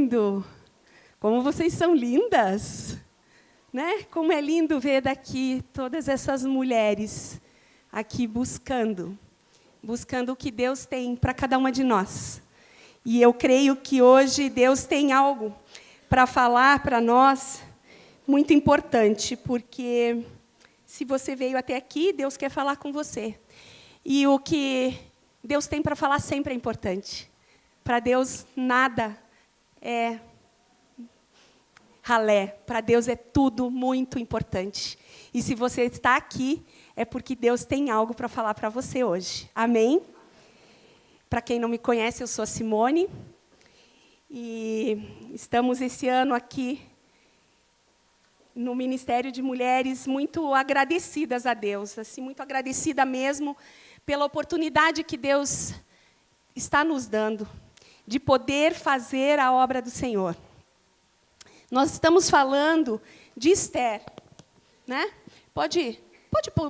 lindo! Como vocês são lindas! Né? Como é lindo ver daqui todas essas mulheres aqui buscando o que Deus tem para cada uma de nós. E eu creio que hoje Deus tem algo para falar para nós muito importante, porque se você veio até aqui, Deus quer falar com você. E o que Deus tem para falar sempre é importante. Para Deus, nada é ralé. Para Deus é tudo muito importante. E se você está aqui, é porque Deus tem algo para falar para você hoje. Amém? Para quem não me conhece, eu sou a Simone. E estamos esse ano aqui no Ministério de Mulheres muito agradecidas a Deus, assim, muito agradecida mesmo pela oportunidade que Deus está nos dando de poder fazer a obra do Senhor. Nós estamos falando de Esther, né? Pode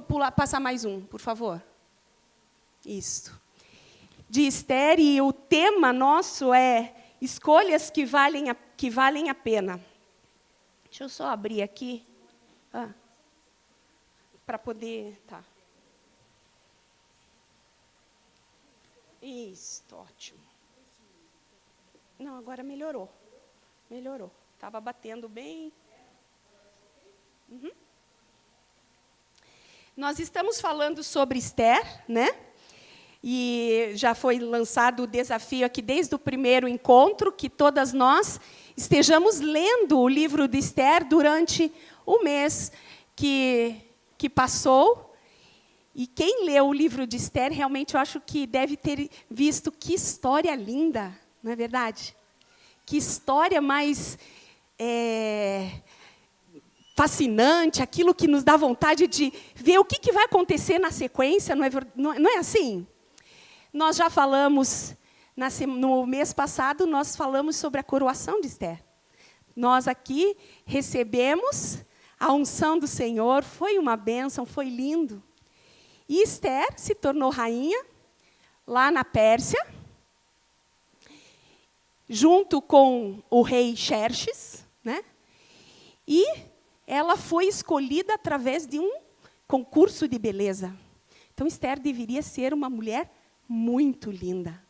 pular, passar mais um, por favor. Isso. De Esther, e o tema nosso é escolhas que valem a pena. Deixa eu só abrir aqui. Para poder... Tá. Isso, ótimo. Não, agora melhorou. Melhorou. Estava batendo bem. Uhum. Nós estamos falando sobre Esther, né? E já foi lançado o desafio aqui desde o primeiro encontro, que todas nós estejamos lendo o livro de Esther durante o mês que passou. E quem leu o livro de Esther, realmente, eu acho que deve ter visto que história linda, não é verdade? Que história mais fascinante, aquilo que nos dá vontade de ver o que vai acontecer na sequência, não é assim? Nós já falamos, no mês passado, nós falamos sobre a coroação de Esther. Nós aqui recebemos a unção do Senhor, foi uma bênção, foi lindo. E Esther se tornou rainha lá na Pérsia, junto com o rei Xerxes, né? E ela foi escolhida através de um concurso de beleza. Então, Esther deveria ser uma mulher muito linda.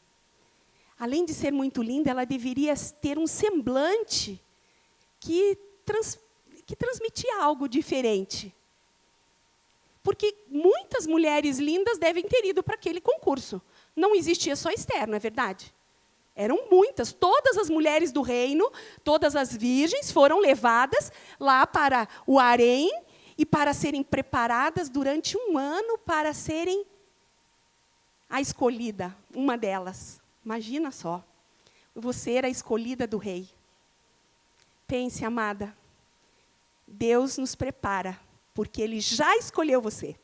Além de ser muito linda, ela deveria ter um semblante que transmitia algo diferente. Porque muitas mulheres lindas devem ter ido para aquele concurso. Não existia só Esther, não é verdade? Eram muitas. Todas as mulheres do reino, todas as virgens foram levadas lá para o harém e para serem preparadas durante um ano para serem a escolhida, uma delas. Imagina só, você era a escolhida do rei. Pense, amada, Deus nos prepara, porque Ele já escolheu você.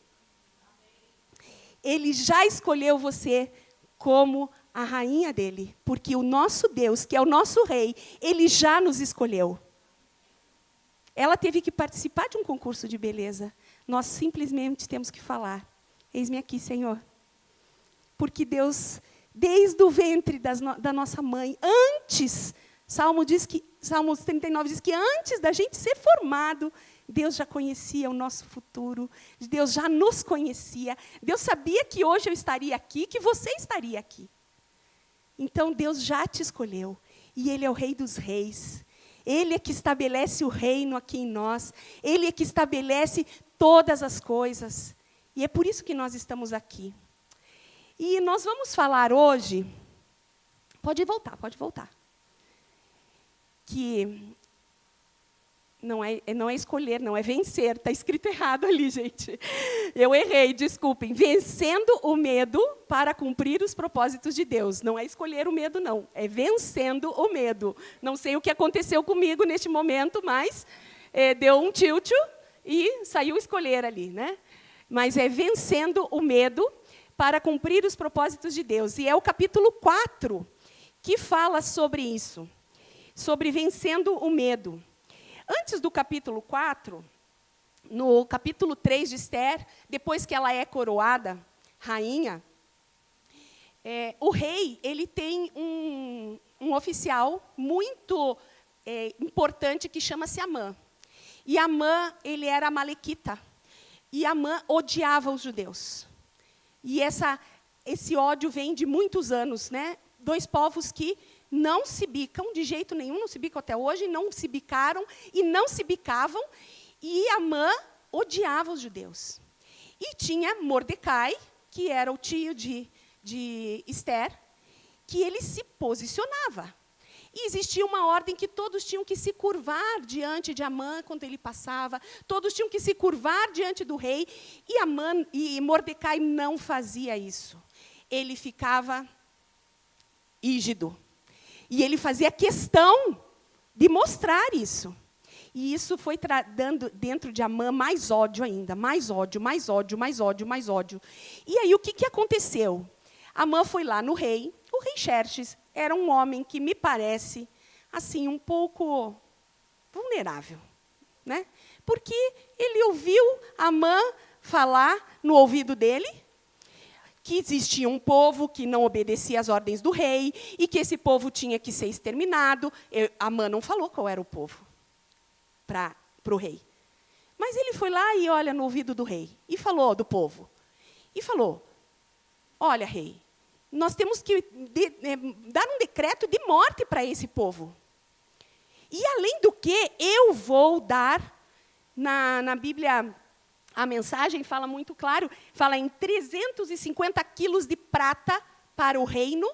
Ele já escolheu você como a rainha dele, porque o nosso Deus, que é o nosso rei, Ele já nos escolheu. Ela teve que participar de um concurso de beleza. Nós simplesmente temos que falar, eis-me aqui, Senhor. Porque Deus, desde o ventre da nossa mãe, antes, Salmos 39 diz que antes da gente ser formado, Deus já conhecia o nosso futuro, Deus já nos conhecia, Deus sabia que hoje eu estaria aqui, que você estaria aqui. Então, Deus já te escolheu, e Ele é o Rei dos Reis. Ele é que estabelece o reino aqui em nós, Ele é que estabelece todas as coisas. E é por isso que nós estamos aqui. E nós vamos falar hoje, pode voltar. Que não é escolher, não é vencer. Está escrito errado ali, gente. Eu errei, desculpem. Vencendo o medo para cumprir os propósitos de Deus. Não é escolher o medo, não. É vencendo o medo. Não sei o que aconteceu comigo neste momento, mas deu um tilt e saiu escolher ali, né? Mas é vencendo o medo para cumprir os propósitos de Deus. E é o capítulo 4 que fala sobre isso. Sobre vencendo o medo. Antes do capítulo 4, no capítulo 3 de Esther, depois que ela é coroada rainha, o rei ele tem um um oficial muito importante que chama-se Amã. E Amã, ele era amalequita. E Amã odiava os judeus. E esse ódio vem de muitos anos, né? 2 povos que não se bicam de jeito nenhum, não se bicam até hoje, não se bicaram e não se bicavam. E Amã odiava os judeus. E tinha Mordecai, que era o tio de Esther, que ele se posicionava. E existia uma ordem que todos tinham que se curvar diante de Amã quando ele passava, todos tinham que se curvar diante do rei, e Mordecai não fazia isso. Ele ficava rígido. E ele fazia questão de mostrar isso. E isso foi dando dentro de Amã mais ódio ainda, mais ódio, mais ódio, mais ódio, mais ódio. E aí o que aconteceu? Amã foi lá no rei. O rei Xerxes era um homem que me parece assim um pouco vulnerável, né? Porque ele ouviu Amã falar no ouvido dele que existia um povo que não obedecia às ordens do rei e que esse povo tinha que ser exterminado. Amã não falou qual era o povo para o rei. Mas ele foi lá e olha no ouvido do rei e falou do povo. E falou, olha, rei, nós temos que dar um decreto de morte para esse povo. E, além do que, eu vou dar, na Bíblia, a mensagem fala muito claro, fala em 350 quilos de prata para o reino.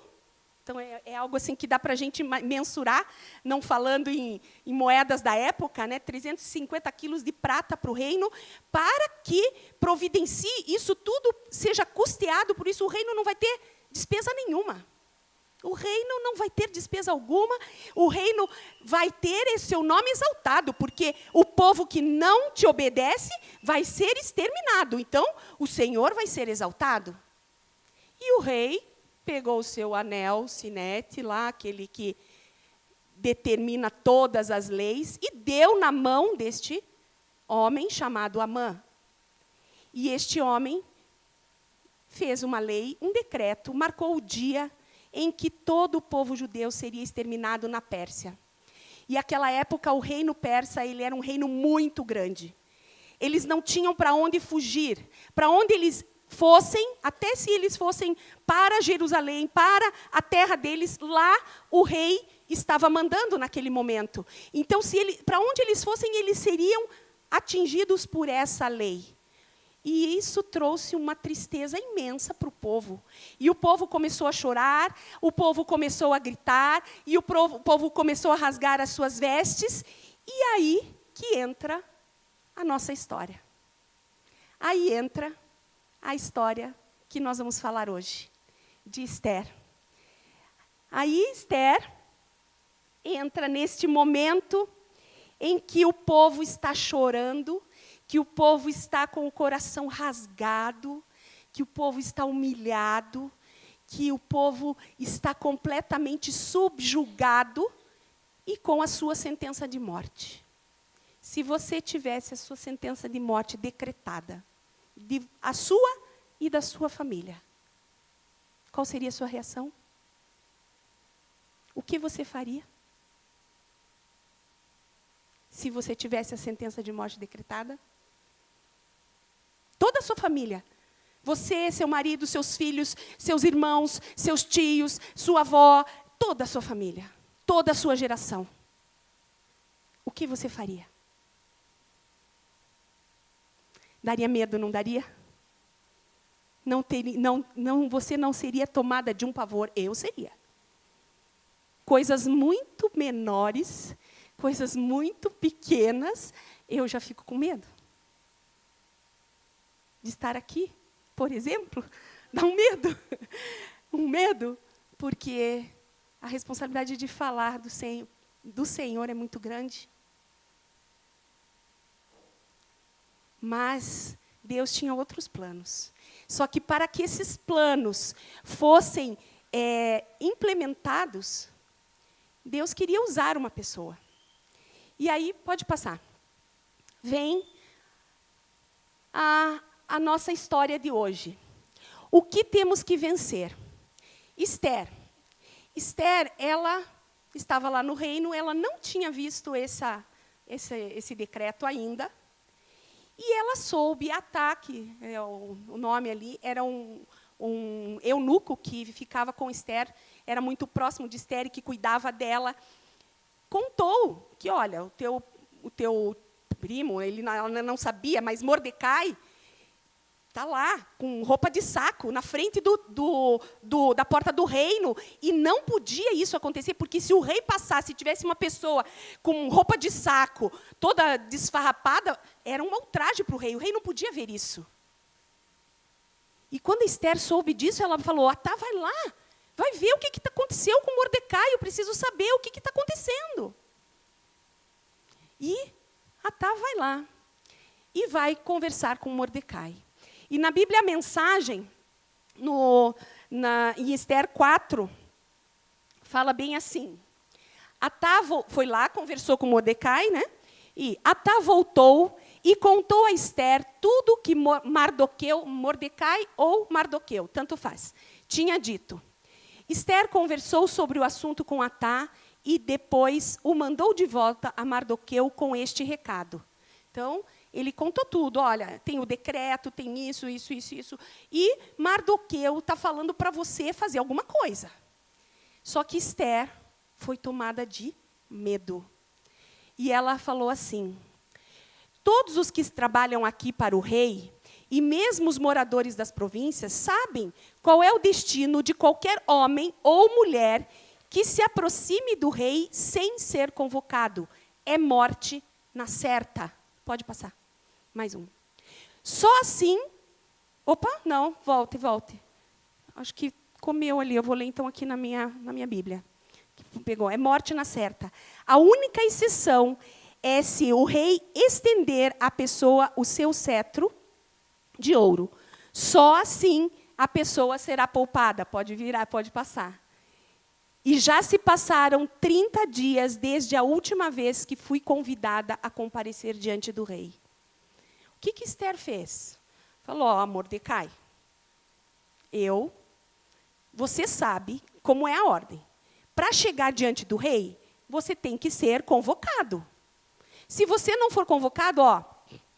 Então, é algo assim que dá para a gente mensurar, não falando em moedas da época, né? 350 quilos de prata para o reino, para que providencie isso tudo, seja custeado, por isso o reino não vai ter despesa nenhuma. O reino não vai ter despesa alguma, o reino vai ter esse seu nome exaltado, porque o povo que não te obedece vai ser exterminado. Então, o Senhor vai ser exaltado. E o rei pegou o seu anel, sinete, lá, aquele que determina todas as leis, e deu na mão deste homem chamado Amã. E este homem fez uma lei, um decreto, marcou o dia em que todo o povo judeu seria exterminado na Pérsia. E naquela época, o reino persa ele era um reino muito grande. Eles não tinham para onde fugir. Para onde eles fossem, até se eles fossem para Jerusalém, para a terra deles, lá o rei estava mandando naquele momento. Então, para onde eles fossem, eles seriam atingidos por essa lei. E isso trouxe uma tristeza imensa para o povo. E o povo começou a chorar, o povo começou a gritar, e o povo começou a rasgar as suas vestes. E aí que entra a nossa história. Aí entra a história que nós vamos falar hoje, de Esther. Aí Esther entra neste momento em que o povo está chorando, que o povo está com o coração rasgado, que o povo está humilhado, que o povo está completamente subjugado e com a sua sentença de morte. Se você tivesse a sua sentença de morte decretada, a sua e da sua família, qual seria a sua reação? O que você faria? Se você tivesse a sentença de morte decretada? Toda a sua família. Você, seu marido, seus filhos, seus irmãos, seus tios, sua avó, toda a sua família, toda a sua geração. O que você faria? Daria medo, não daria? Você não seria tomada de um pavor, eu seria. Coisas muito menores, coisas muito pequenas, eu já fico com medo. De estar aqui, por exemplo, dá um medo. Um medo, porque a responsabilidade de falar do Senhor é muito grande. Mas Deus tinha outros planos. Só que para que esses planos fossem implementados, Deus queria usar uma pessoa. E aí, pode passar. Vem a nossa história de hoje. O que temos que vencer? Esther. Esther, ela estava lá no reino, ela não tinha visto esse decreto ainda, e ela soube, Ataque, o nome ali, era um eunuco que ficava com Esther, era muito próximo de Esther e que cuidava dela, contou que, olha, o teu primo, ela não sabia, mas Mordecai está lá, com roupa de saco, na frente da porta do reino, e não podia isso acontecer, porque se o rei passasse, tivesse uma pessoa com roupa de saco, toda desfarrapada, era um ultraje para o rei não podia ver isso. E quando Esther soube disso, ela falou, tá, vai lá, vai ver o que aconteceu com Mordecai, eu preciso saber o que está acontecendo. E Atá vai lá, e vai conversar com Mordecai. E na Bíblia, a mensagem, em Esther 4, fala bem assim. Atá foi lá, conversou com Mordecai, né? E Atá voltou e contou a Esther tudo que Mordecai ou Mardoqueu, tanto faz, tinha dito. Esther conversou sobre o assunto com Atá e depois o mandou de volta a Mardoqueu com este recado. Então, ele contou tudo, olha, tem o decreto, tem isso. E Mardoqueu está falando para você fazer alguma coisa. Só que Esther foi tomada de medo. E ela falou assim, todos os que trabalham aqui para o rei, e mesmo os moradores das províncias, sabem qual é o destino de qualquer homem ou mulher que se aproxime do rei sem ser convocado. É morte na certa. Pode passar. Mais um. Só assim... Opa, não, volte. Acho que comeu ali, eu vou ler então aqui na minha Bíblia. Pegou, é morte na certa. A única exceção é se o rei estender à pessoa o seu cetro de ouro. Só assim a pessoa será poupada. Pode virar, pode passar. E já se passaram 30 dias desde a última vez que fui convidada a comparecer diante do rei. O que Esther fez? Falou, ó, Mordecai, você sabe como é a ordem. Para chegar diante do rei, você tem que ser convocado. Se você não for convocado, ó,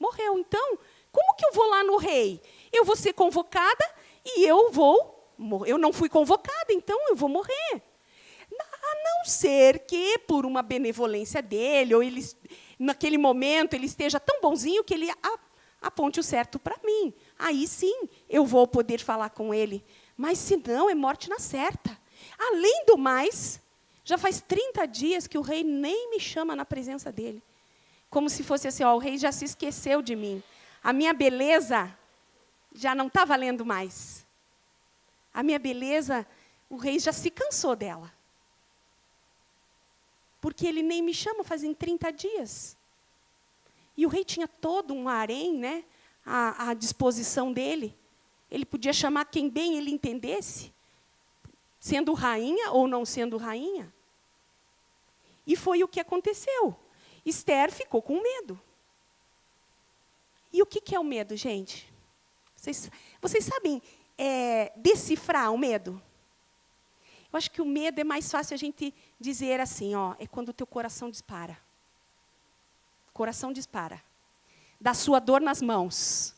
morreu. Então, como que eu vou lá no rei? Eu vou ser convocada e eu não fui convocada, então eu vou morrer. A não ser que, por uma benevolência dele, ou naquele momento ele esteja tão bonzinho que ele aponte o certo para mim. Aí sim, eu vou poder falar com ele. Mas, se não, é morte na certa. Além do mais, já faz 30 dias que o rei nem me chama na presença dele. Como se fosse assim, ó, o rei já se esqueceu de mim. A minha beleza já não está valendo mais. A minha beleza, o rei já se cansou dela. Porque ele nem me chama fazem 30 dias. E o rei tinha todo um harém, né, à disposição dele. Ele podia chamar quem bem ele entendesse, sendo rainha ou não sendo rainha. E foi o que aconteceu. Esther ficou com medo. E o que é o medo, gente? Vocês sabem decifrar o medo? Eu acho que o medo é mais fácil a gente dizer assim, ó, é quando o teu coração dispara. Coração dispara. Dá sua dor nas mãos.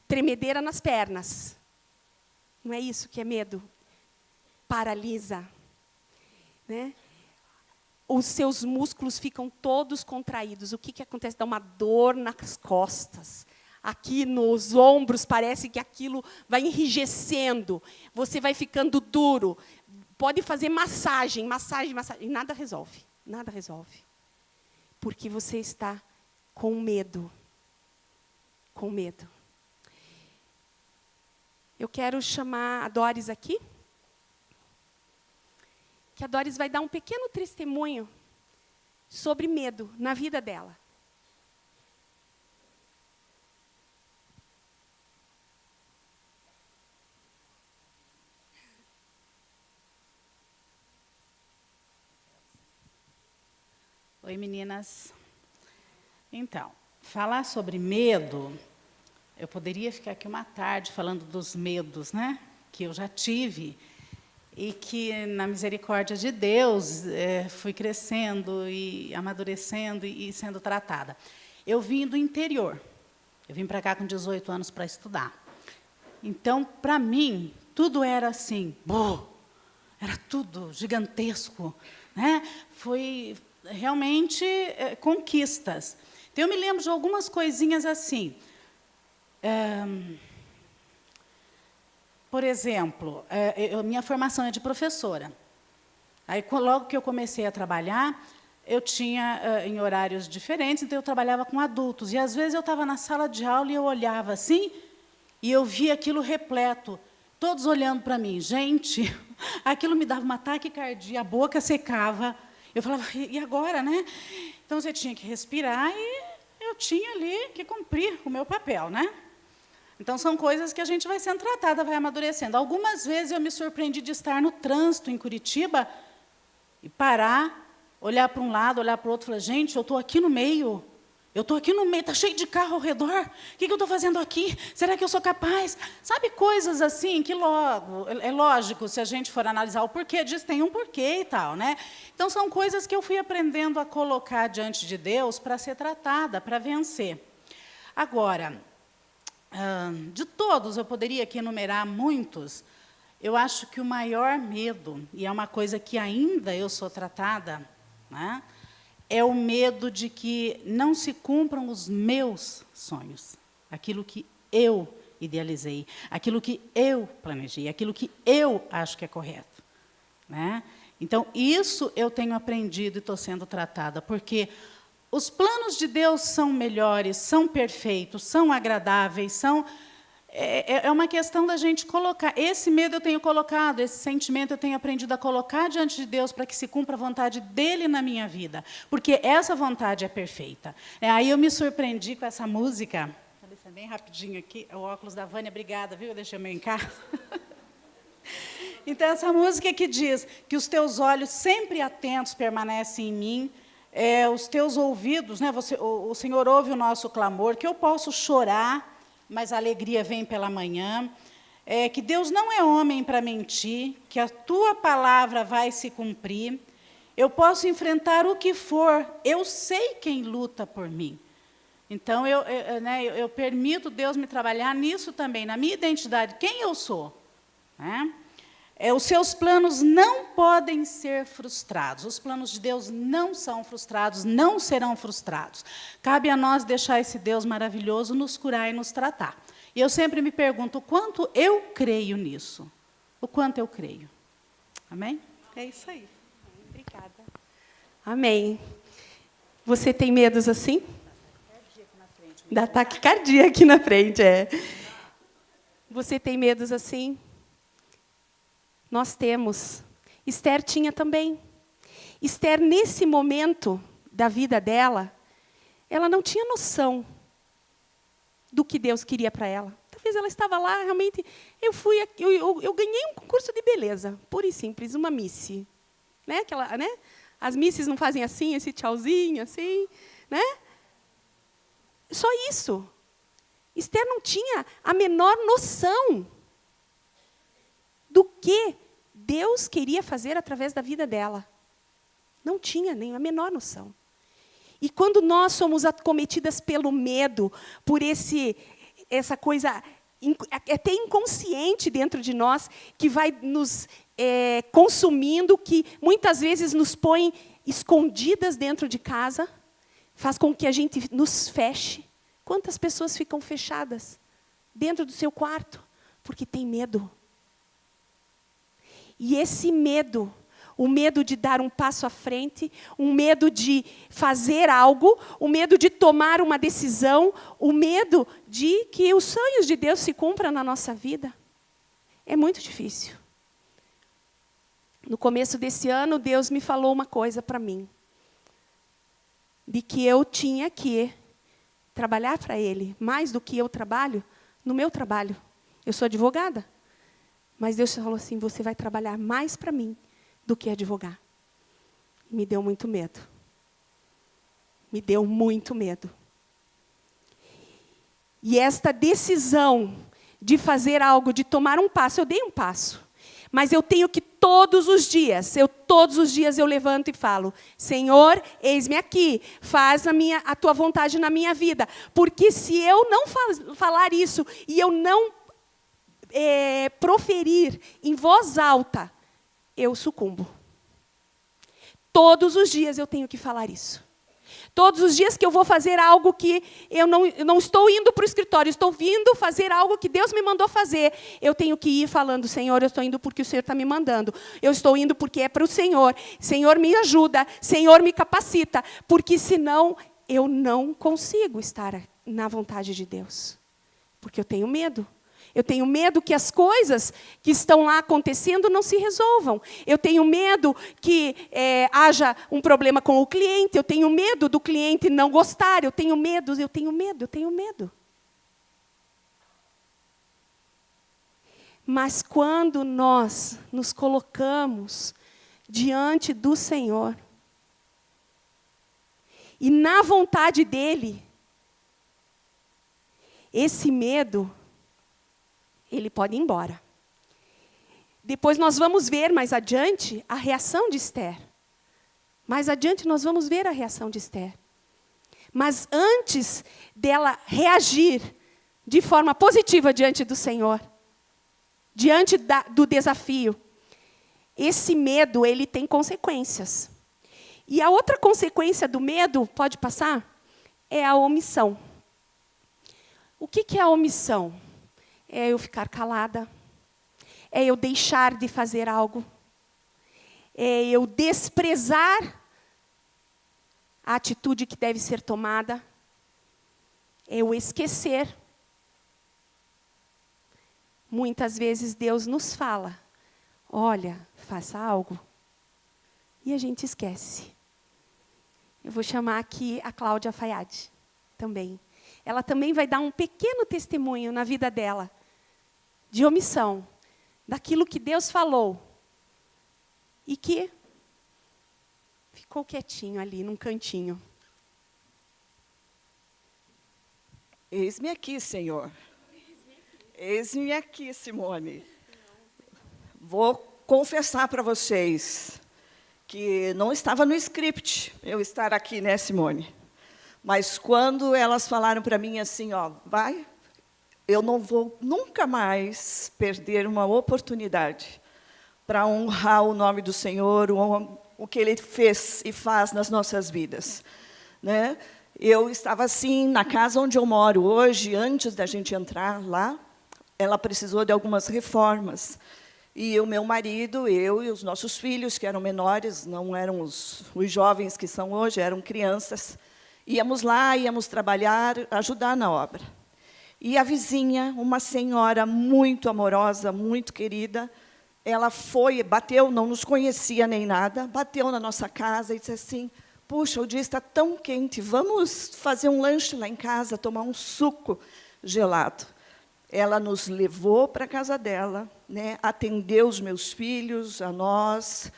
Tremedeira nas pernas. Não é isso que é medo? Paralisa. Né? Os seus músculos ficam todos contraídos. O que acontece? Dá uma dor nas costas. Aqui nos ombros parece que aquilo vai enrijecendo. Você vai ficando duro. Pode fazer massagem. E nada resolve. Nada resolve. Porque você está com medo. Com medo. Eu quero chamar a Doris aqui. Que a Doris vai dar um pequeno testemunho sobre medo na vida dela. Oi, meninas. Então, falar sobre medo, eu poderia ficar aqui uma tarde falando dos medos, né, que eu já tive. e que, na misericórdia de Deus, fui crescendo e amadurecendo e sendo tratada. Eu vim do interior. Eu vim para cá com 18 anos para estudar. Então, para mim, tudo era assim, era tudo gigantesco, né? Foi realmente conquistas. Então, eu me lembro de algumas coisinhas assim. Por exemplo, minha formação é de professora. Aí, logo que eu comecei a trabalhar, eu tinha em horários diferentes, então eu trabalhava com adultos. E, às vezes, eu estava na sala de aula e eu olhava assim, e eu via aquilo repleto, todos olhando para mim. Gente, aquilo me dava uma taquicardia, a boca secava. Eu falava, e agora, né? Então, você tinha que respirar e eu tinha ali que cumprir o meu papel, né? Então, são coisas que a gente vai sendo tratada, vai amadurecendo. Algumas vezes eu me surpreendi de estar no trânsito em Curitiba e parar, olhar para um lado, olhar para o outro e falar, gente, eu estou aqui no meio. Eu estou aqui no meio, está cheio de carro ao redor. O que eu estou fazendo aqui? Será que eu sou capaz? Sabe, coisas assim que logo, é lógico, se a gente for analisar o porquê disso, tem um porquê e tal, né? Então, são coisas que eu fui aprendendo a colocar diante de Deus para ser tratada, para vencer. Agora, de todos, eu poderia aqui enumerar muitos, eu acho que o maior medo, e é uma coisa que ainda eu sou tratada, né? É o medo de que não se cumpram os meus sonhos, aquilo que eu idealizei, aquilo que eu planejei, aquilo que eu acho que é correto, né? Então, isso eu tenho aprendido e estou sendo tratada, porque os planos de Deus são melhores, são perfeitos, são agradáveis, é uma questão da gente colocar. Esse medo eu tenho colocado, esse sentimento eu tenho aprendido a colocar diante de Deus para que se cumpra a vontade dEle na minha vida, porque essa vontade é perfeita. Aí eu me surpreendi com essa música. Vou descer bem rapidinho aqui, o óculos da Vânia, obrigada, viu? Eu deixei o meu em casa. Então, essa música que diz que os teus olhos sempre atentos permanecem em mim, os teus ouvidos, né, o Senhor ouve o nosso clamor, que eu posso chorar, mas a alegria vem pela manhã, que Deus não é homem para mentir, que a tua palavra vai se cumprir, eu posso enfrentar o que for, eu sei quem luta por mim. Então, eu permito Deus me trabalhar nisso também, na minha identidade, quem eu sou, né? Os seus planos não podem ser frustrados. Os planos de Deus não são frustrados, não serão frustrados. Cabe a nós deixar esse Deus maravilhoso nos curar e nos tratar. E eu sempre me pergunto, o quanto eu creio nisso? O quanto eu creio? Amém? É isso aí. Obrigada. Amém. Você tem medos assim? Da taquicardia aqui na frente, Você tem medos assim? Nós temos. Esther tinha também. Esther, nesse momento da vida dela, ela não tinha noção do que Deus queria para ela. Talvez ela estava lá, realmente... Eu ganhei um concurso de beleza, pura e simples, uma Miss. Né? As Misses não fazem assim, esse tchauzinho, assim. Né? Só isso. Esther não tinha a menor noção do que Deus queria fazer através da vida dela. Não tinha nem a menor noção. E quando nós somos acometidas pelo medo, por essa coisa até inconsciente dentro de nós, que vai nos consumindo, que muitas vezes nos põe escondidas dentro de casa, faz com que a gente nos feche. Quantas pessoas ficam fechadas dentro do seu quarto? Porque tem medo. E esse medo, o medo de dar um passo à frente, o medo de fazer algo, o medo de tomar uma decisão, o medo de que os sonhos de Deus se cumpram na nossa vida, é muito difícil. No começo desse ano, Deus me falou uma coisa para mim, de que eu tinha que trabalhar para Ele, mais do que eu trabalho, no meu trabalho. Eu sou advogada. Mas Deus falou assim, você vai trabalhar mais para mim do que advogar. E me deu muito medo. Me deu muito medo. E esta decisão de fazer algo, de tomar um passo, eu dei um passo. Mas eu tenho que todos os dias eu levanto e falo, Senhor, eis-me aqui, faz a tua vontade na minha vida. Porque se eu não falar isso e eu não proferir em voz alta, eu sucumbo. Todos os dias eu tenho que falar isso. Todos os dias que eu vou fazer algo que eu não estou indo para o escritório, estou vindo fazer algo que Deus me mandou fazer, eu tenho que ir falando, Senhor, eu estou indo porque o Senhor está me mandando. Eu estou indo porque é para o Senhor. Senhor, me ajuda. Senhor, me capacita. Porque senão eu não consigo estar na vontade de Deus. Porque eu tenho medo. Eu tenho medo que as coisas que estão lá acontecendo não se resolvam. Eu tenho medo que haja um problema com o cliente. Eu tenho medo do cliente não gostar. Eu tenho medo. Mas quando nós nos colocamos diante do Senhor e na vontade dEle, esse medo, ele pode ir embora. Depois nós vamos ver mais adiante a reação de Esther. Mais adiante nós vamos ver a reação de Esther. Mas antes dela reagir de forma positiva diante do Senhor, diante do desafio, esse medo, ele tem consequências. E a outra consequência do medo, pode passar, é a omissão. O que é a omissão? É eu ficar calada, é eu deixar de fazer algo, é eu desprezar a atitude que deve ser tomada, é eu esquecer. Muitas vezes Deus nos fala, olha, faça algo, e a gente esquece. Eu vou chamar aqui a Cláudia Fayad também. Ela também vai dar um pequeno testemunho na vida dela, de omissão, daquilo que Deus falou, e que ficou quietinho ali, num cantinho. Eis-me aqui, Senhor. Eis-me aqui, Simone. Vou confessar para vocês que não estava no script eu estar aqui, né, Simone? Mas quando elas falaram para mim assim, ó, vai, eu não vou nunca mais perder uma oportunidade para honrar o nome do Senhor, o que Ele fez e faz nas nossas vidas, né? Eu estava assim, na casa onde eu moro hoje, antes da gente entrar lá, ela precisou de algumas reformas. E o meu marido, eu e os nossos filhos, que eram menores, não eram os jovens que são hoje, eram crianças, íamos lá, íamos trabalhar, ajudar na obra. E a vizinha, uma senhora muito amorosa, muito querida, ela foi, bateu, não nos conhecia nem nada, bateu na nossa casa e disse assim, puxa, o dia está tão quente, vamos fazer um lanche lá em casa, tomar um suco gelado. Ela nos levou para a casa dela, né, atendeu os meus filhos, a nós,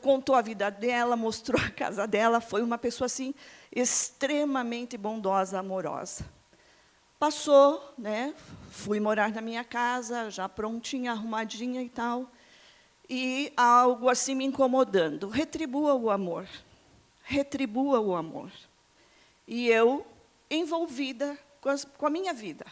contou a vida dela, mostrou a casa dela, foi uma pessoa assim, extremamente bondosa, amorosa. Passou, né, fui morar na minha casa, já prontinha, arrumadinha e tal, e algo assim me incomodando. Retribua o amor. Retribua o amor. E eu, envolvida com a minha vida,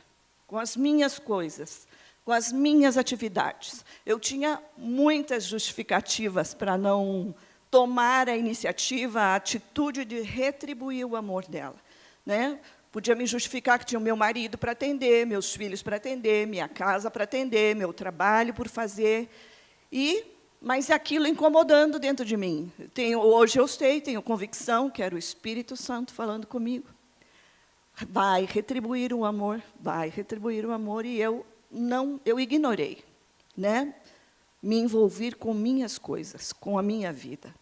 com as minhas coisas, com as minhas atividades. Eu tinha muitas justificativas para não tomar a iniciativa, a atitude de retribuir o amor dela, né? Podia me justificar que tinha o meu marido para atender, meus filhos para atender, minha casa para atender, meu trabalho por fazer. Mas aquilo incomodando dentro de mim. Hoje eu sei, tenho convicção que era o Espírito Santo falando comigo. Vai retribuir o amor, e eu ignorei, né? Me envolver com minhas coisas, com a minha vida.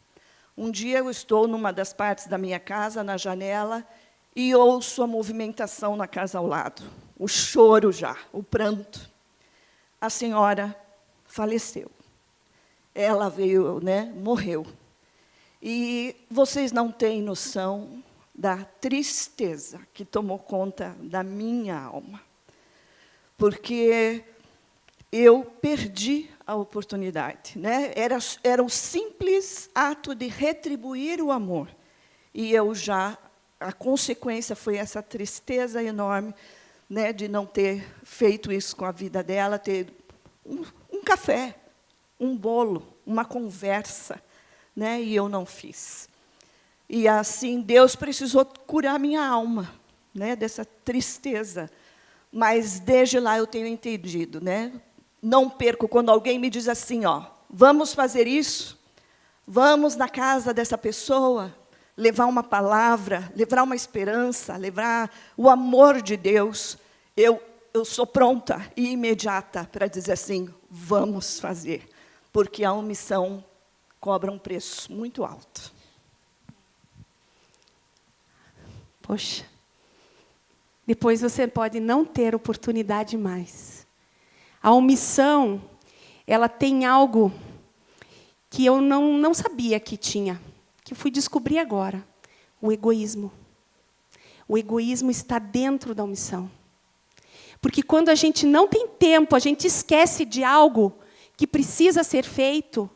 Um dia eu estou numa das partes da minha casa, na janela, e ouço a movimentação na casa ao lado, o choro já, o pranto. A senhora faleceu. Ela veio, né, morreu. E vocês não têm noção da tristeza que tomou conta da minha alma. Porque eu perdi a oportunidade, né? Era o simples ato de retribuir o amor. E a consequência foi essa tristeza enorme, né, de não ter feito isso com a vida dela, ter um café, um bolo, uma conversa, né, e eu não fiz. E assim, Deus precisou curar minha alma, né, dessa tristeza. Mas desde lá eu tenho entendido, né? Não perco quando alguém me diz assim, ó, vamos fazer isso, vamos na casa dessa pessoa, levar uma palavra, levar uma esperança, levar o amor de Deus. Eu sou pronta e imediata para dizer assim, vamos fazer, porque a omissão cobra um preço muito alto. Poxa, depois você pode não ter oportunidade mais. A omissão, ela tem algo que eu não sabia que tinha, que eu fui descobrir agora, o egoísmo. O egoísmo está dentro da omissão. Porque quando a gente não tem tempo, a gente esquece de algo que precisa ser feito,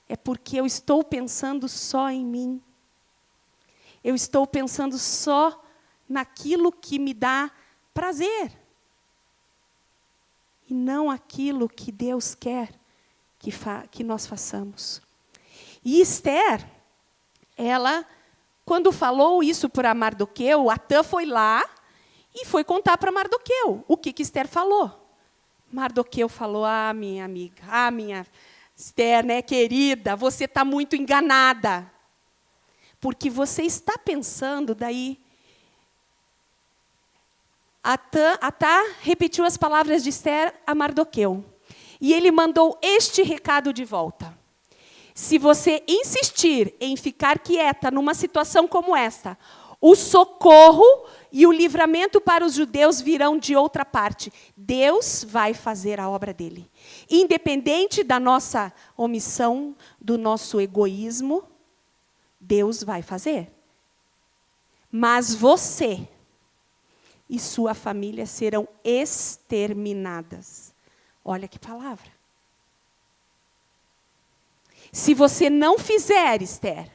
é porque eu estou pensando só em mim. Eu estou pensando só naquilo que me dá prazer. E não aquilo que Deus quer que nós façamos. E Esther, ela, quando falou isso para Mardoqueu, Atã foi lá e foi contar para Mardoqueu. O que Esther falou? Mardoqueu falou, minha amiga, minha Esther, né, querida, você está muito enganada. Porque você está pensando daí... Atã repetiu as palavras de Esther a Mardoqueu. E ele mandou este recado de volta. Se você insistir em ficar quieta numa situação como esta, o socorro e o livramento para os judeus virão de outra parte. Deus vai fazer a obra dele. Independente da nossa omissão, do nosso egoísmo, Deus vai fazer. Mas você e sua família serão exterminadas. Olha que palavra. Se você não fizer, Esther,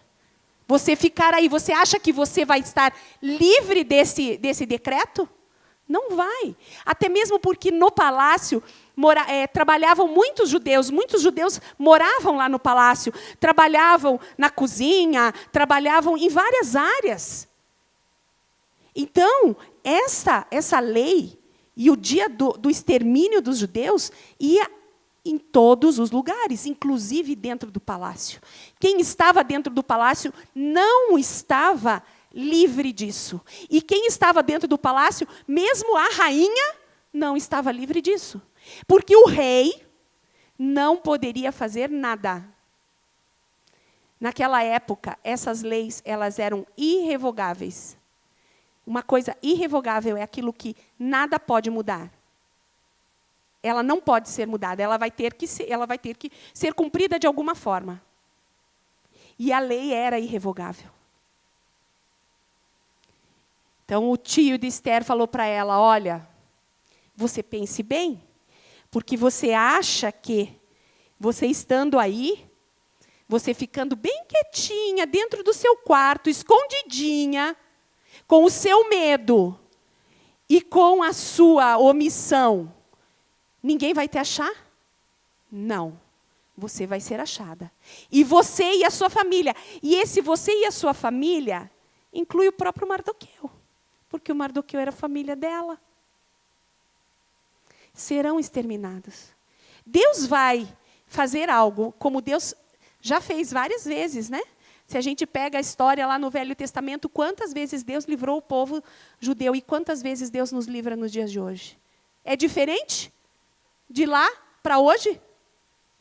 você ficar aí, você acha que você vai estar livre desse decreto? Não vai. Até mesmo porque no palácio trabalhavam muitos judeus moravam lá no palácio, trabalhavam na cozinha, trabalhavam em várias áreas. Então, essa lei e o dia do extermínio dos judeus ia em todos os lugares, inclusive dentro do palácio. Quem estava dentro do palácio não estava livre disso. E quem estava dentro do palácio, mesmo a rainha, não estava livre disso. Porque o rei não poderia fazer nada. Naquela época, essas leis elas eram irrevogáveis. Uma coisa irrevogável é aquilo que nada pode mudar. Ela não pode ser mudada, ela vai ter que ser cumprida de alguma forma. E a lei era irrevogável. Então, o tio de Esther falou para ela, olha, você pense bem, porque você acha que você estando aí, você ficando bem quietinha, dentro do seu quarto, escondidinha, com o seu medo e com a sua omissão, ninguém vai te achar? Não. Você vai ser achada. E você e a sua família. E esse você e a sua família inclui o próprio Mardoqueu. Porque o Mardoqueu era a família dela. Serão exterminados. Deus vai fazer algo, como Deus já fez várias vezes, né? Se a gente pega a história lá no Velho Testamento, quantas vezes Deus livrou o povo judeu e quantas vezes Deus nos livra nos dias de hoje? É diferente de lá para hoje?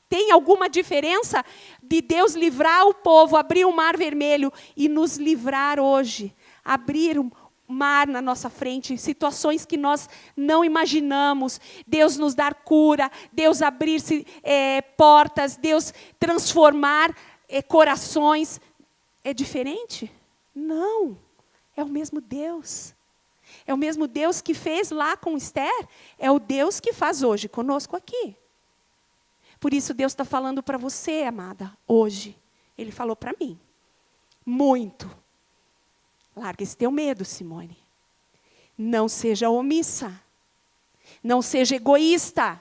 Tem alguma diferença de Deus livrar o povo, abrir o mar vermelho e nos livrar hoje? Abrir o mar na nossa frente, situações que nós não imaginamos. Deus nos dar cura, Deus abrir portas, Deus transformar corações. É diferente? Não. É o mesmo Deus. É o mesmo Deus que fez lá com Esther. É o Deus que faz hoje conosco aqui. Por isso Deus está falando para você, amada, hoje. Ele falou para mim. Muito. Larga esse teu medo, Simone. Não seja omissa. Não seja egoísta.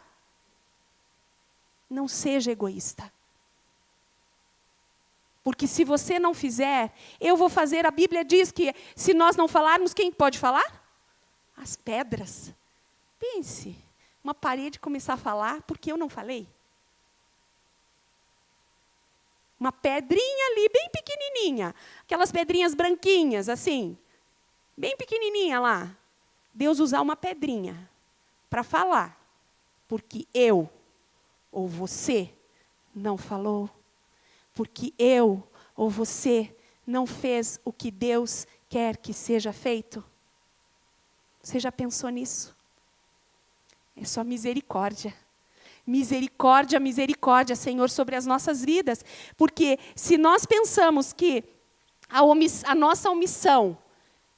Não seja egoísta. Porque se você não fizer, eu vou fazer. A Bíblia diz que se nós não falarmos, quem pode falar? As pedras. Pense, uma parede começar a falar porque eu não falei. Uma pedrinha ali, bem pequenininha. Aquelas pedrinhas branquinhas, assim. Bem pequenininha lá. Deus usar uma pedrinha para falar. Porque eu ou você não falou. Porque eu ou você não fez o que Deus quer que seja feito. Você já pensou nisso? É só misericórdia. Misericórdia, misericórdia, Senhor, sobre as nossas vidas. Porque se nós pensamos que a nossa omissão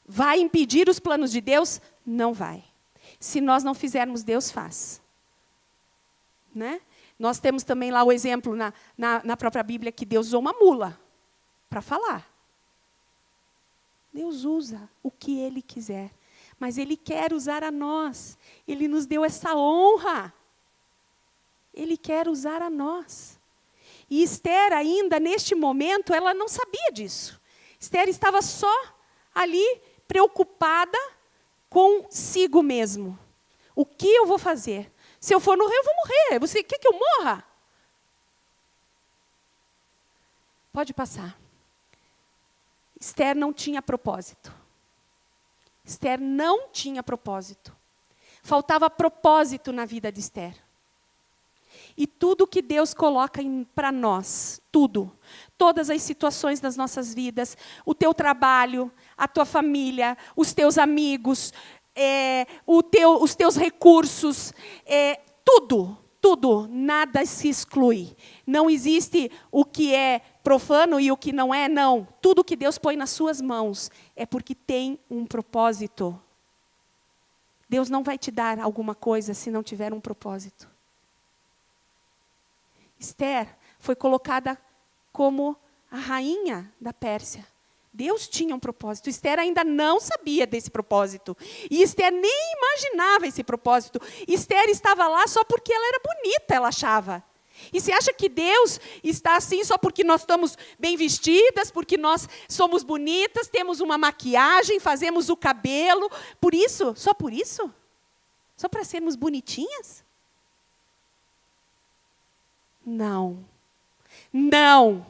vai impedir os planos de Deus, não vai. Se nós não fizermos, Deus faz. Né? Nós temos também lá o exemplo na própria Bíblia que Deus usou uma mula para falar. Deus usa o que Ele quiser. Mas Ele quer usar a nós. Ele nos deu essa honra. Ele quer usar a nós. E Esther ainda, neste momento, ela não sabia disso. Esther estava só ali, preocupada consigo mesmo. O que eu vou fazer? Se eu for no rio, eu vou morrer. Você quer que eu morra? Pode passar. Esther não tinha propósito. Esther não tinha propósito. Faltava propósito na vida de Esther. E tudo que Deus coloca para nós, tudo, todas as situações das nossas vidas, o teu trabalho, a tua família, os teus amigos, os teus recursos, tudo, nada se exclui. Não existe o que é profano e o que não é, não. Tudo que Deus põe nas suas mãos é porque tem um propósito. Deus não vai te dar alguma coisa se não tiver um propósito. Esther foi colocada como a rainha da Pérsia. Deus tinha um propósito. Esther ainda não sabia desse propósito. E Esther nem imaginava esse propósito. Esther estava lá só porque ela era bonita, ela achava. E você acha que Deus está assim só porque nós estamos bem vestidas, porque nós somos bonitas, temos uma maquiagem, fazemos o cabelo, por isso? Só por isso? Só para sermos bonitinhas? Não. Não.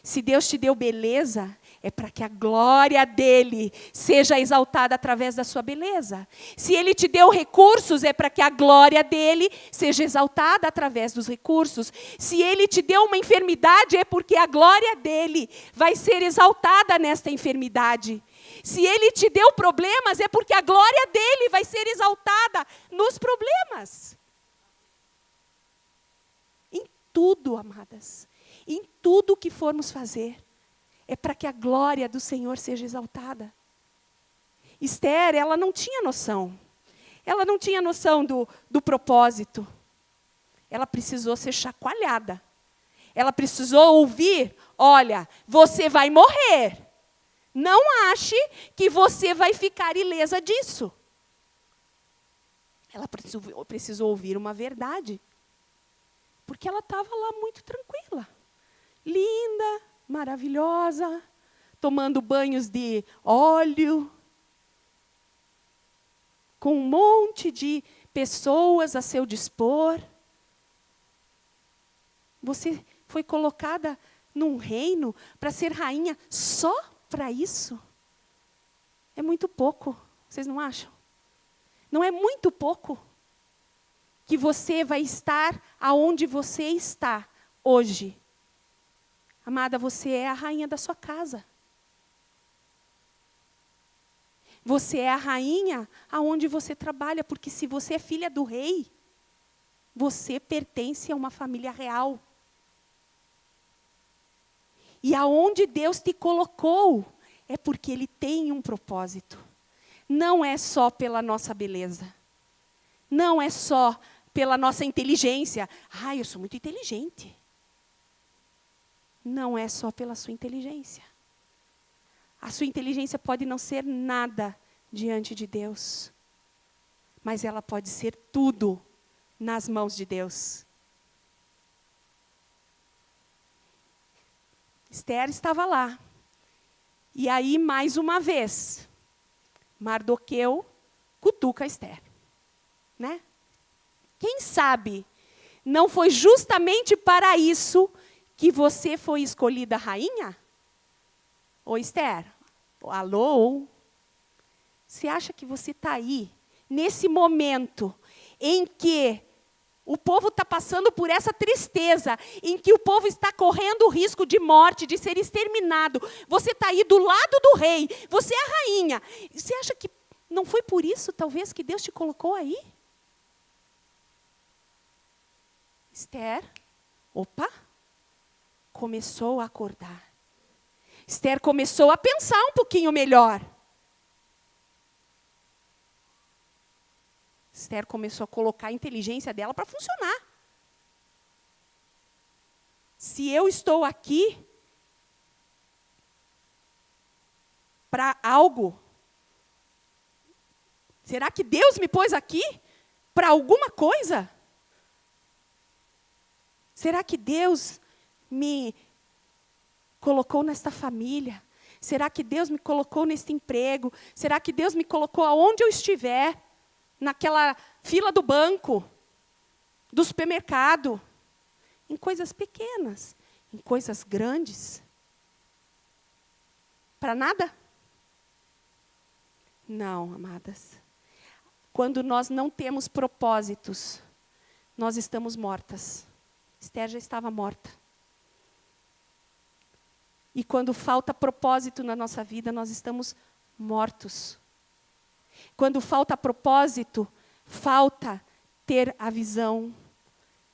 Se Deus te deu beleza, é para que a glória dele seja exaltada através da sua beleza. Se ele te deu recursos, é para que a glória dele seja exaltada através dos recursos. Se ele te deu uma enfermidade, é porque a glória dele vai ser exaltada nesta enfermidade. Se ele te deu problemas, é porque a glória dele vai ser exaltada nos problemas. Em tudo, amadas. Em tudo que formos fazer, é para que a glória do Senhor seja exaltada. Esther, ela não tinha noção. Ela não tinha noção do propósito. Ela precisou ser chacoalhada. Ela precisou ouvir, olha, você vai morrer. Não ache que você vai ficar ilesa disso. Ela precisou ouvir uma verdade. Porque ela estava lá muito tranquila. Linda, maravilhosa, tomando banhos de óleo, com um monte de pessoas a seu dispor. Você foi colocada num reino para ser rainha só para isso? É muito pouco, vocês não acham? Não é muito pouco que você vai estar aonde você está hoje? Amada, você é a rainha da sua casa. Você é a rainha aonde você trabalha, porque se você é filha do rei, você pertence a uma família real. E aonde Deus te colocou, é porque Ele tem um propósito. Não é só pela nossa beleza. Não é só pela nossa inteligência. Eu sou muito inteligente. Não é só pela sua inteligência. A sua inteligência pode não ser nada diante de Deus, mas ela pode ser tudo nas mãos de Deus. Esther estava lá. E aí, mais uma vez, Mardoqueu cutuca Esther. Né? Quem sabe não foi justamente para isso que você foi escolhida rainha? Ô Esther, alô? Você acha que você está aí, nesse momento em que o povo está passando por essa tristeza, em que o povo está correndo o risco de morte, de ser exterminado. Você está aí do lado do rei, você é a rainha. Você acha que não foi por isso, talvez, que Deus te colocou aí? Esther, começou a acordar. Esther começou a pensar um pouquinho melhor. Esther começou a colocar a inteligência dela para funcionar. Se eu estou aqui para algo, será que Deus me pôs aqui para alguma coisa? Será que Deus me colocou nesta família? Será que Deus me colocou neste emprego? Será que Deus me colocou aonde eu estiver? Naquela fila do banco, do supermercado, em coisas pequenas, em coisas grandes. Para nada? Não, amadas. Quando nós não temos propósitos, nós estamos mortas. Esther já estava morta. E quando falta propósito na nossa vida, nós estamos mortos. Quando falta propósito, falta ter a visão.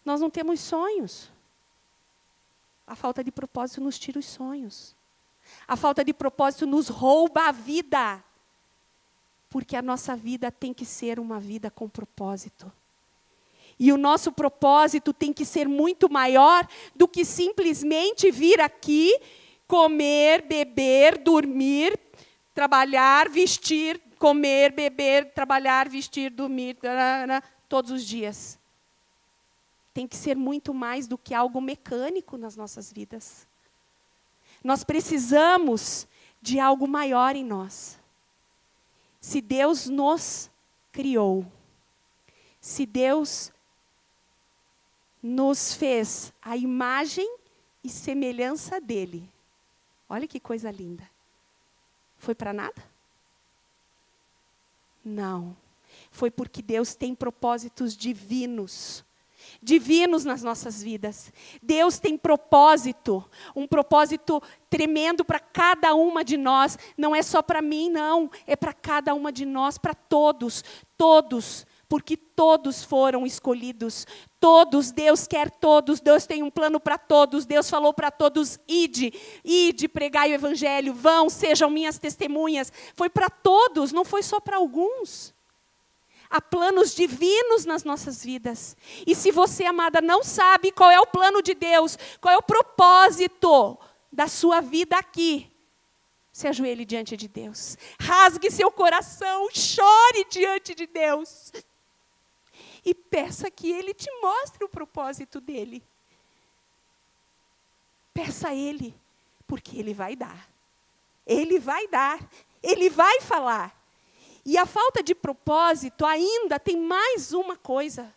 Nós não temos sonhos. A falta de propósito nos tira os sonhos. A falta de propósito nos rouba a vida. Porque a nossa vida tem que ser uma vida com propósito. E o nosso propósito tem que ser muito maior do que simplesmente vir aqui, comer, beber, dormir, trabalhar, vestir, comer, beber, trabalhar, vestir, dormir, todos os dias. Tem que ser muito mais do que algo mecânico nas nossas vidas. Nós precisamos de algo maior em nós. Se Deus nos criou, se Deus nos fez a imagem e semelhança dele, olha que coisa linda. Foi para nada? Não. Foi porque Deus tem propósitos divinos. Divinos nas nossas vidas. Deus tem propósito. Um propósito tremendo para cada uma de nós. Não é só para mim, não. É para cada uma de nós, para todos. Todos. Porque todos foram escolhidos. Todos, Deus quer todos. Deus tem um plano para todos. Deus falou para todos, ide, pregai o evangelho. Vão, sejam minhas testemunhas. Foi para todos, não foi só para alguns. Há planos divinos nas nossas vidas. E se você, amada, não sabe qual é o plano de Deus, qual é o propósito da sua vida aqui, se ajoelhe diante de Deus. Rasgue seu coração, chore diante de Deus. E peça que Ele te mostre o propósito dEle. Peça a Ele, porque Ele vai dar. Ele vai dar, Ele vai falar. E a falta de propósito ainda tem mais uma coisa.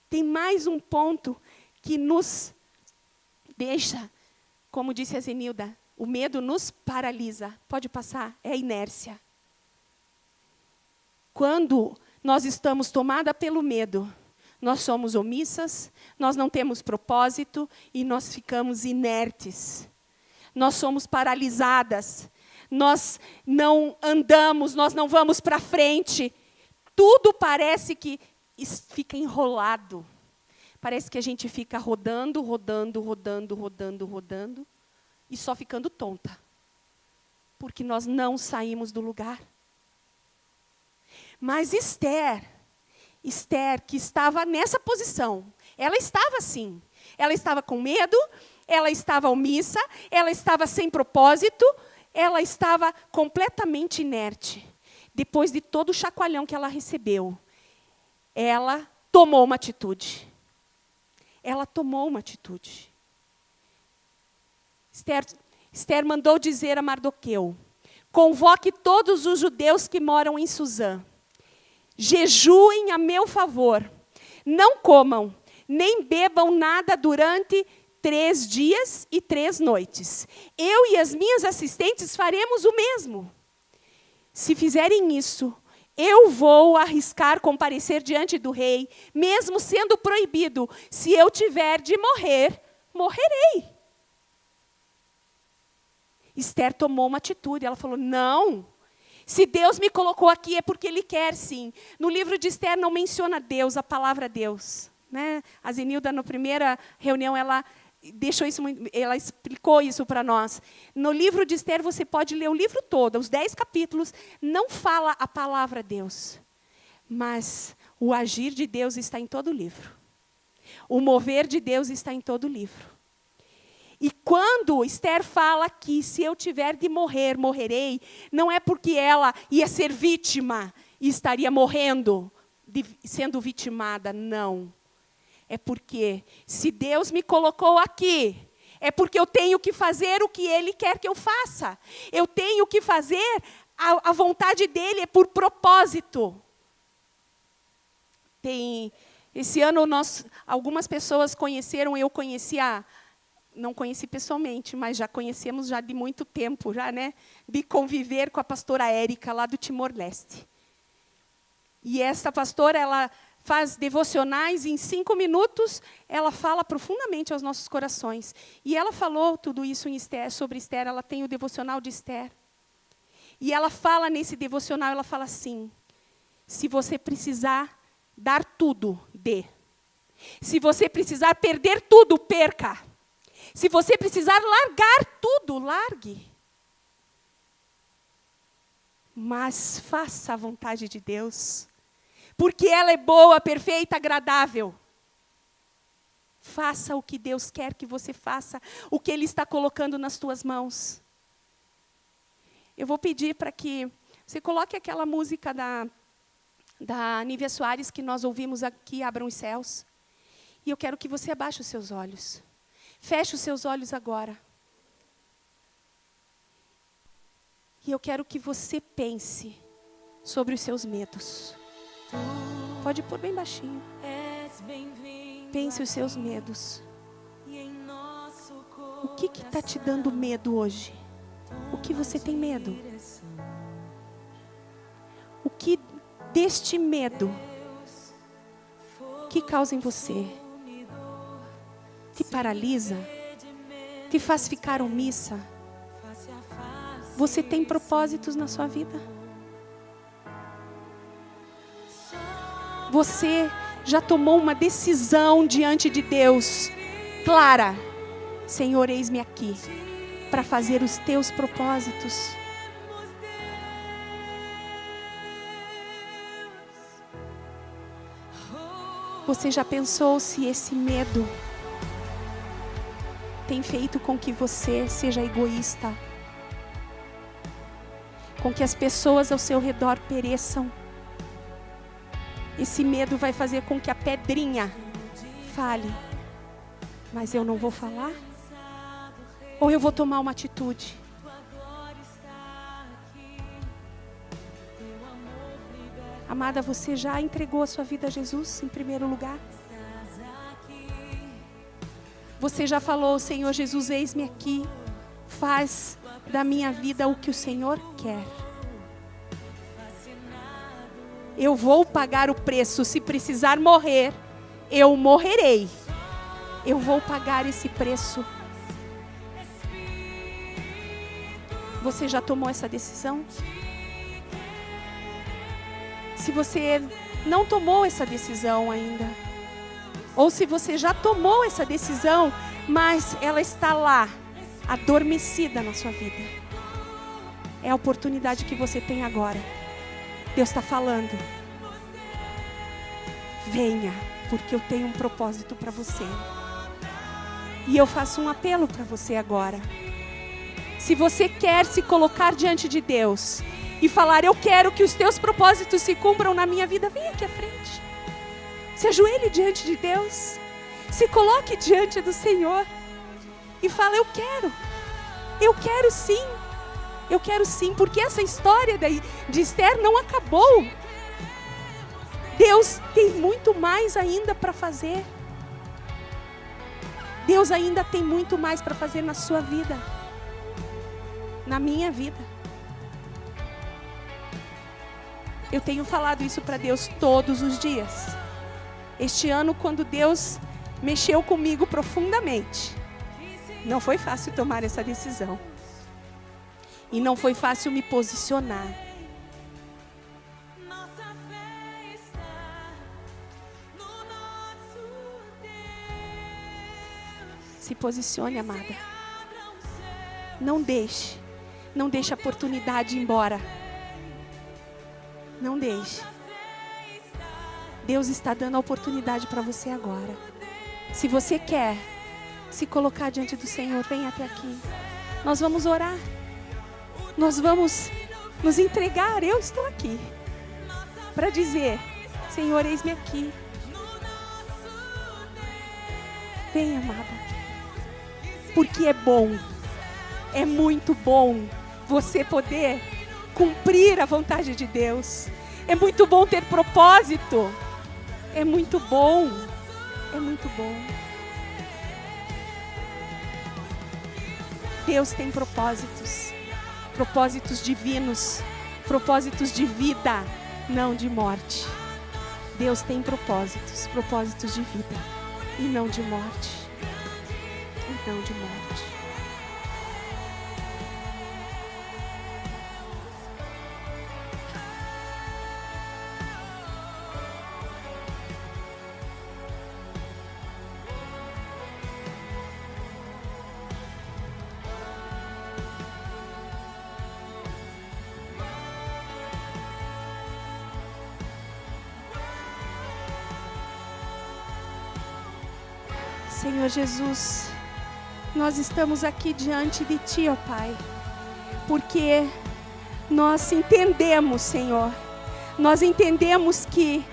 Tem mais um ponto que nos deixa, como disse a Zenilda, o medo nos paralisa. Pode passar? É a inércia. Quando nós estamos tomadas pelo medo, nós somos omissas, nós não temos propósito e nós ficamos inertes. Nós somos paralisadas. Nós não andamos, nós não vamos para frente. Tudo parece que fica enrolado. Parece que a gente fica rodando e só ficando tonta. Porque nós não saímos do lugar. Mas Esther, Esther, que estava nessa posição, ela estava assim. Ela estava com medo, ela estava omissa, ela estava sem propósito, ela estava completamente inerte. Depois de todo o chacoalhão que ela recebeu, ela tomou uma atitude. Ela tomou uma atitude. Esther mandou dizer a Mardoqueu: convoque todos os judeus que moram em Suzã. Jejuem a meu favor. Não comam, nem bebam nada durante 3 dias e 3 noites. Eu e as minhas assistentes faremos o mesmo. Se fizerem isso, eu vou arriscar comparecer diante do rei, mesmo sendo proibido. Se eu tiver de morrer, morrerei. Esther tomou uma atitude. Ela falou: não, se Deus me colocou aqui é porque Ele quer, sim. No livro de Esther não menciona Deus, a palavra Deus, né? A Zenilda, na primeira reunião, ela explicou isso para nós. No livro de Esther, você pode ler o livro todo, os 10 capítulos, não fala a palavra Deus. Mas o agir de Deus está em todo o livro. O mover de Deus está em todo o livro. E quando Esther fala que se eu tiver de morrer, morrerei, não é porque ela ia ser vítima e estaria morrendo, sendo vitimada, não. É porque se Deus me colocou aqui, é porque eu tenho que fazer o que Ele quer que eu faça. Eu tenho que fazer a vontade dEle, é por propósito. Esse ano algumas pessoas conheceram, eu conhecia. Não conheci pessoalmente, mas já conhecemos já de muito tempo, já, né? De conviver com a pastora Érica, lá do Timor-Leste. E essa pastora, ela faz devocionais e em 5 minutos, ela fala profundamente aos nossos corações. E ela falou tudo isso em Esther, sobre Esther, ela tem o devocional de Esther. E ela fala nesse devocional, ela fala assim: se você precisar dar tudo, dê. Se você precisar perder tudo, perca. Se você precisar largar tudo, largue. Mas faça a vontade de Deus. Porque ela é boa, perfeita, agradável. Faça o que Deus quer que você faça. O que Ele está colocando nas tuas mãos. Eu vou pedir para que você coloque aquela música da Nívia Soares que nós ouvimos aqui, Abram os Céus. E eu quero que você abaixe os seus olhos. Feche os seus olhos agora. E eu quero que você pense sobre os seus medos. Pode pôr bem baixinho. Pense os seus medos. O que está te dando medo hoje? O que você tem medo? O que deste medo que causa em você? Te paralisa? Te faz ficar omissa? Você tem propósitos na sua vida? Você já tomou uma decisão diante de Deus clara? Senhor, eis-me aqui para fazer os teus propósitos. Você já pensou se esse medo tem feito com que você seja egoísta? Com que as pessoas ao seu redor pereçam? Esse medo vai fazer com que a pedrinha fale. Mas eu não vou falar? Ou eu vou tomar uma atitude? Amada, você já entregou a sua vida a Jesus em primeiro lugar? Você já falou: Senhor Jesus, eis-me aqui, faz da minha vida o que o Senhor quer. Eu vou pagar o preço, se precisar morrer, eu morrerei. Eu vou pagar esse preço. Você já tomou essa decisão? Se você não tomou essa decisão ainda, ou se você já tomou essa decisão, mas ela está lá, adormecida na sua vida, é a oportunidade que você tem agora. Deus está falando. venha, porque eu tenho um propósito para você. E eu faço um apelo para você agora. Se você quer se colocar diante de Deus e falar, eu quero que os teus propósitos se cumpram na minha vida, vem aqui à frente. Se ajoelhe diante de Deus. Se coloque diante do Senhor. E fala, eu quero sim. Eu quero sim, porque essa história de Esther não acabou. Deus tem muito mais ainda para fazer. Deus ainda tem muito mais para fazer na sua vida. Na minha vida. Eu tenho falado isso para Deus todos os dias. Este ano, quando Deus mexeu comigo profundamente, não foi fácil tomar essa decisão. E não foi fácil me posicionar. Se posicione, amada. Não deixe a oportunidade ir embora. Não deixe. Deus está dando a oportunidade para você agora. Se você quer se colocar diante do Senhor, vem até aqui. Nós vamos orar. Nós vamos nos entregar. Eu estou aqui para dizer, Senhor, eis-me aqui. Vem, amada. Porque é bom. É muito bom você poder cumprir a vontade de Deus. É muito bom ter propósito. É muito bom. É muito bom. Deus tem propósitos. Propósitos divinos. Propósitos de vida, não de morte. Deus tem propósitos. Propósitos de vida e não de morte. E não de morte. Senhor Jesus, nós estamos aqui diante de Ti, ó Pai, porque nós entendemos, Senhor, nós entendemos que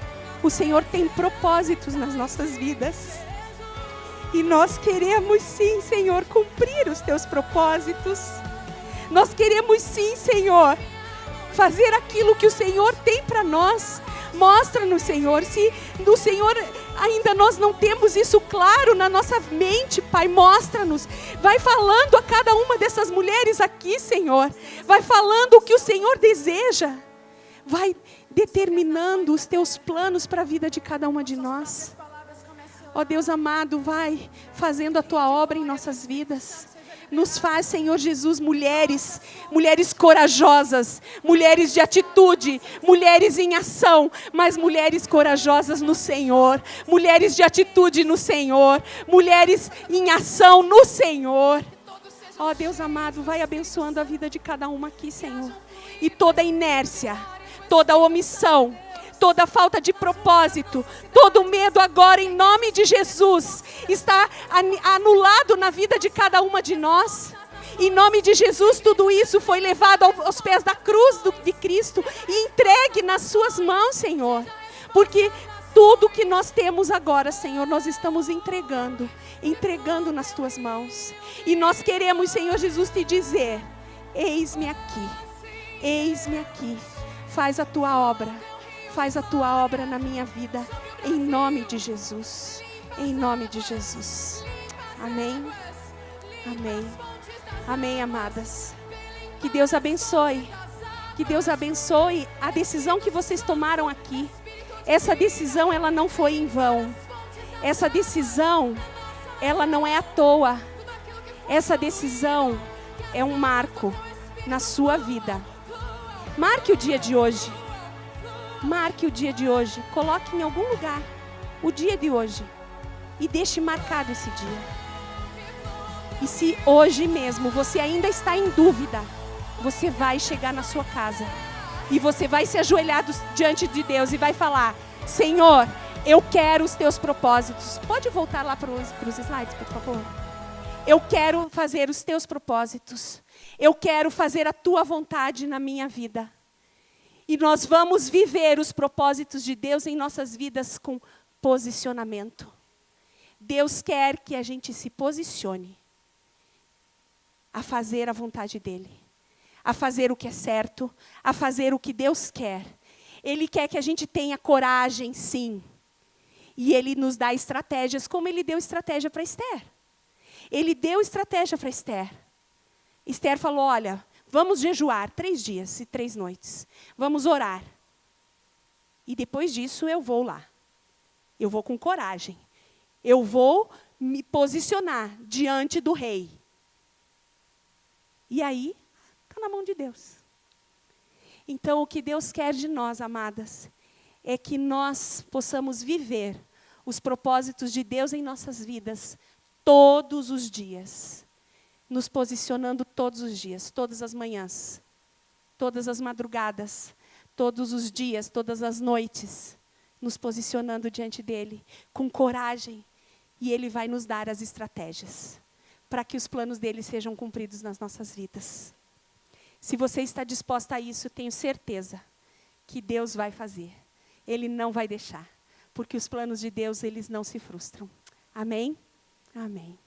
o Senhor tem propósitos nas nossas vidas. E nós queremos sim, Senhor, cumprir os Teus propósitos. Nós queremos sim, Senhor, fazer aquilo que o Senhor tem para nós. Mostra-nos, Senhor, se do Senhor ainda nós não temos isso claro na nossa mente, Pai, mostra-nos. Vai falando a cada uma dessas mulheres aqui, Senhor. Vai falando o que o Senhor deseja. Vai determinando os Teus planos para a vida de cada uma de nós. Ó Deus amado, vai fazendo a Tua obra em nossas vidas. Nos faz, Senhor Jesus, mulheres corajosas, mulheres de atitude, mulheres em ação, mas mulheres corajosas no Senhor, mulheres de atitude no Senhor, mulheres em ação no Senhor. Ó Deus amado, vai abençoando a vida de cada uma aqui, Senhor. E toda inércia, toda omissão, toda falta de propósito, todo medo agora, em nome de Jesus, está anulado na vida de cada uma de nós. Em nome de Jesus, tudo isso foi levado aos pés da cruz de Cristo e entregue nas suas mãos, Senhor. Porque tudo que nós temos agora, Senhor, nós estamos entregando nas Tuas mãos. E nós queremos, Senhor Jesus, Te dizer, eis-me aqui, faz a Tua obra. Faz a Tua obra na minha vida, em nome de Jesus. Em nome de Jesus. Amém. Amém. Amém, amadas. Que Deus abençoe. Que Deus abençoe a decisão que vocês tomaram aqui. Essa decisão, ela não foi em vão. Essa decisão, ela não é à toa. Essa decisão é um marco na sua vida. Marque o dia de hoje. Marque o dia de hoje, coloque em algum lugar o dia de hoje e deixe marcado esse dia. E se hoje mesmo você ainda está em dúvida, você vai chegar na sua casa e você vai se ajoelhar diante de Deus e vai falar, Senhor, Eu quero os teus propósitos. Pode voltar lá para os slides, por favor? Eu quero fazer os teus propósitos. Eu quero fazer a tua vontade na minha vida. E nós vamos viver os propósitos de Deus em nossas vidas com posicionamento. Deus quer que a gente se posicione a fazer a vontade dEle, a fazer o que é certo, a fazer o que Deus quer. Ele quer que a gente tenha coragem, sim. E Ele nos dá estratégias, como Ele deu estratégia para Esther. Ele deu estratégia para Esther. Esther falou, olha, vamos jejuar 3 dias e 3 noites. Vamos orar. E depois disso eu vou lá. Eu vou com coragem. Eu vou me posicionar diante do rei. E aí, está na mão de Deus. Então, o que Deus quer de nós, amadas, é que nós possamos viver os propósitos de Deus em nossas vidas todos os dias. Nos posicionando todos os dias, todas as manhãs, todas as madrugadas, todos os dias, todas as noites, nos posicionando diante dEle, com coragem, e Ele vai nos dar as estratégias, para que os planos dEle sejam cumpridos nas nossas vidas. Se você está disposta a isso, tenho certeza que Deus vai fazer. Ele não vai deixar, porque os planos de Deus, eles não se frustram. Amém? Amém.